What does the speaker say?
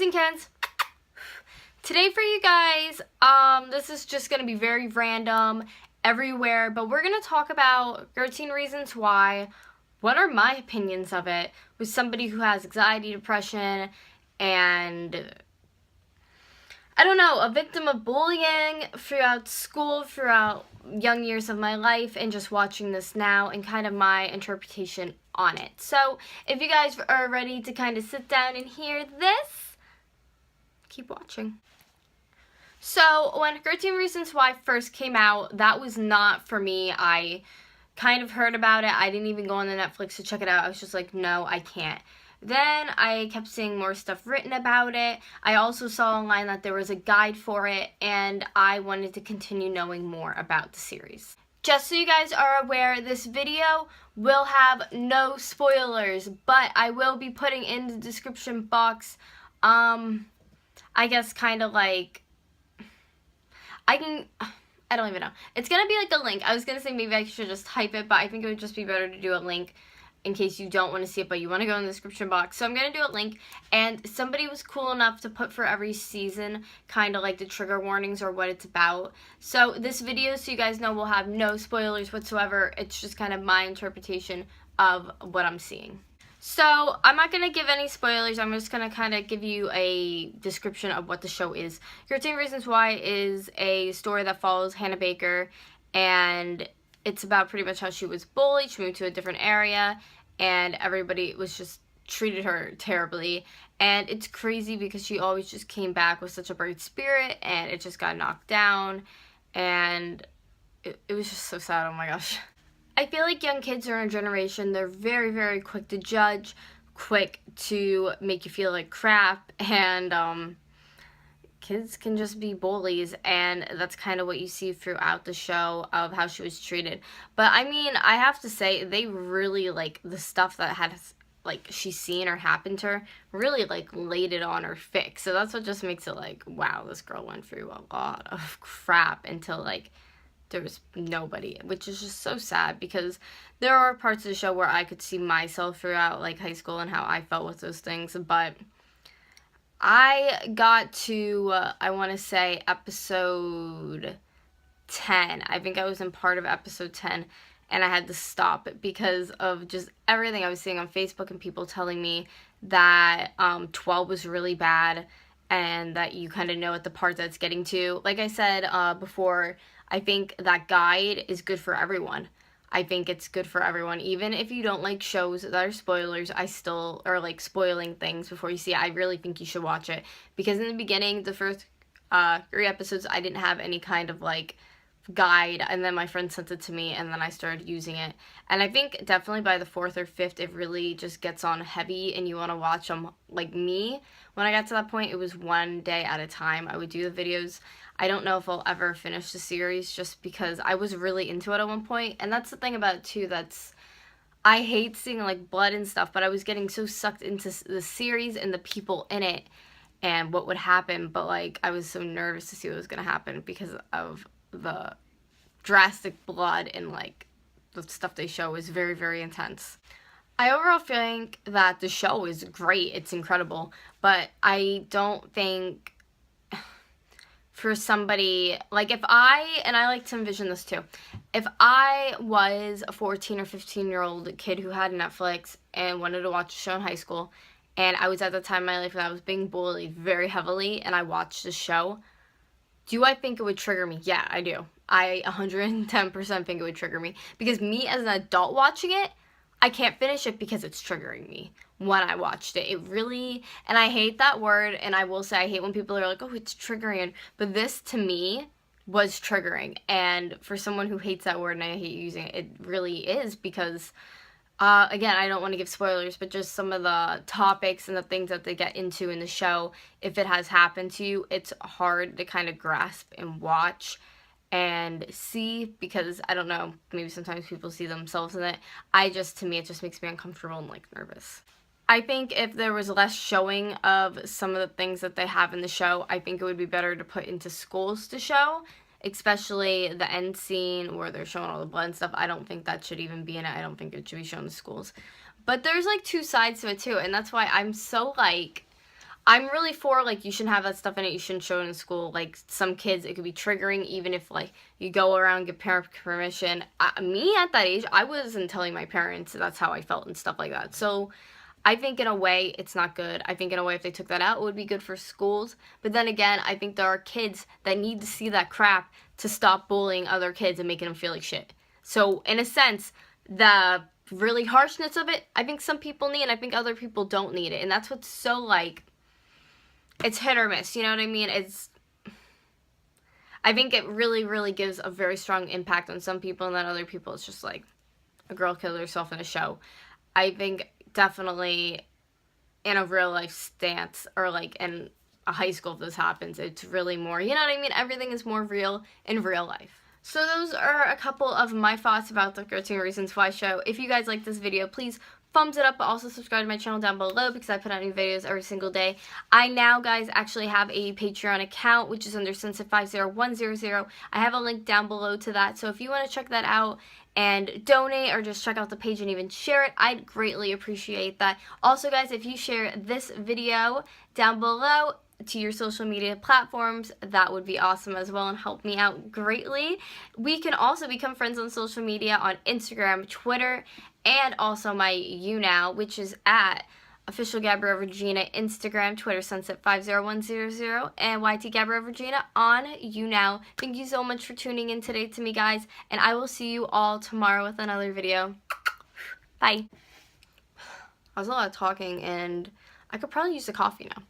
and Kens. Today for you guys, this is just going to be very random everywhere, but we're going to talk about 13 reasons why. What are my opinions of it with somebody who has anxiety, depression, and I don't know, a victim of bullying throughout school, throughout young years of my life, and just watching this now and kind of my interpretation on it. So if you guys are ready to kind of sit down and hear this, keep watching. So when 13 Reasons Why first came out, that was not for me. I kind of heard about it. I didn't even go on the Netflix to check it out. I was just like, no, I can't. Then I kept seeing more stuff written about it. I also saw online that there was a guide for it, and I wanted to continue knowing more about the series. Just so you guys are aware, this video will have no spoilers, but I will be putting in the description box, I guess kind of like, I don't even know. It's going to be like a link. I was going to say maybe I should just type it, but I think it would just be better to do a link in case you don't want to see it, but you want to go in the description box. So I'm going to do a link, and somebody was cool enough to put for every season kind of like the trigger warnings or what it's about. So this video, so you guys know, will have no spoilers whatsoever. It's just kind of my interpretation of what I'm seeing. So I'm not going to give any spoilers. I'm just going to kind of give you a description of what the show is. 13 Reasons Why is a story that follows Hannah Baker, and it's about pretty much how she was bullied. She moved to a different area, and everybody was just treated her terribly. And it's crazy because she always just came back with such a bright spirit, and it just got knocked down. And it was just so sad. Oh my gosh. I feel like young kids are in a generation, they're very, very quick to judge, quick to make you feel like crap, and kids can just be bullies, and that's kind of what you see throughout the show of how she was treated. But I mean, I have to say, they really, like, the stuff that had, like, she's seen or happened to her, really, like, laid it on her thick. So that's what just makes it like, wow, this girl went through a lot of crap until, like, there was nobody, which is just so sad because there are parts of the show where I could see myself throughout, like, high school and how I felt with those things, but I got to, I want to say, episode 10. I think I was in part of episode 10, and I had to stop because of just everything I was seeing on Facebook and people telling me that 12 was really bad and that you kind of know at the part that it's getting to. Like I said before, I think that guide is good for everyone. I think it's good for everyone. Even if you don't like shows that are spoilers, or like spoiling things before you see it, I really think you should watch it. Because in the beginning, the first 3 episodes, I didn't have any kind of like guide, and then my friend sent it to me, and then I started using it. And I think definitely by the 4th or 5th, it really just gets on heavy, and you want to watch them. Like me, when I got to that point, it was one day at a time I would do the videos. I don't know if I'll ever finish the series just because I was really into it at one point, and that's the thing about it too, I hate seeing like blood and stuff, but I was getting so sucked into the series and the people in it and what would happen, but like I was so nervous to see what was going to happen because of the drastic blood and like the stuff they show is very, very intense. I overall think that the show is great. It's incredible, but I don't think for somebody, like and I like to envision this too, if I was a 14 or 15-year-old kid who had Netflix and wanted to watch a show in high school, and I was at the time in my life when I was being bullied very heavily, and I watched the show, do I think it would trigger me? Yeah, I do. I 110% think it would trigger me. Because me as an adult watching it, I can't finish it because it's triggering me when I watched it. It really, and I hate that word, and I will say I hate when people are like, oh, it's triggering. But this, to me, was triggering. And for someone who hates that word, and I hate using it, it really is because, again, I don't want to give spoilers, but just some of the topics and the things that they get into in the show, if it has happened to you, it's hard to kind of grasp and watch and see because, I don't know, maybe sometimes people see themselves in it. To me, it just makes me uncomfortable and, like, nervous. I think if there was less showing of some of the things that they have in the show, I think it would be better to put into schools to show, especially the end scene where they're showing all the blood and stuff. I don't think that should even be in it. I don't think it should be shown in schools. But there's, like, 2 sides to it, too, and that's why I'm so, like, I'm really for, like, you shouldn't have that stuff in it. You shouldn't show it in school. Like, some kids, it could be triggering, even if, like, you go around and get parent permission. Me, at that age, I wasn't telling my parents that's how I felt and stuff like that. So, I think in a way, it's not good. I think in a way, if they took that out, it would be good for schools. But then again, I think there are kids that need to see that crap to stop bullying other kids and making them feel like shit. So, in a sense, the really harshness of it, I think some people need, and I think other people don't need it. And that's what's so, like, it's hit or miss, you know what I mean? I think it really, really gives a very strong impact on some people, and then other people, it's just like a girl killed herself in a show. I think definitely in a real life stance, or like in a high school, if this happens, it's really more, you know what I mean? Everything is more real in real life. So those are a couple of my thoughts about the 13 Reasons Why show. If you guys like this video, please thumbs it up, but also subscribe to my channel down below because I put out new videos every single day. I now, guys, actually have a Patreon account, which is under Sunset50100. I have a link down below to that, so if you want to check that out and donate or just check out the page and even share it, I'd greatly appreciate that. Also, guys, if you share this video down below to your social media platforms, that would be awesome as well and help me out greatly. We can also become friends on social media on Instagram, Twitter, and also my YouNow, which is at official Gabrielle Regina, Instagram, Twitter, Sunset50100, and YT Gabrielle Regina on YouNow. Thank you so much for tuning in today to me, guys, and I will see you all tomorrow with another video. Bye. I was a lot of talking, and I could probably use a coffee now.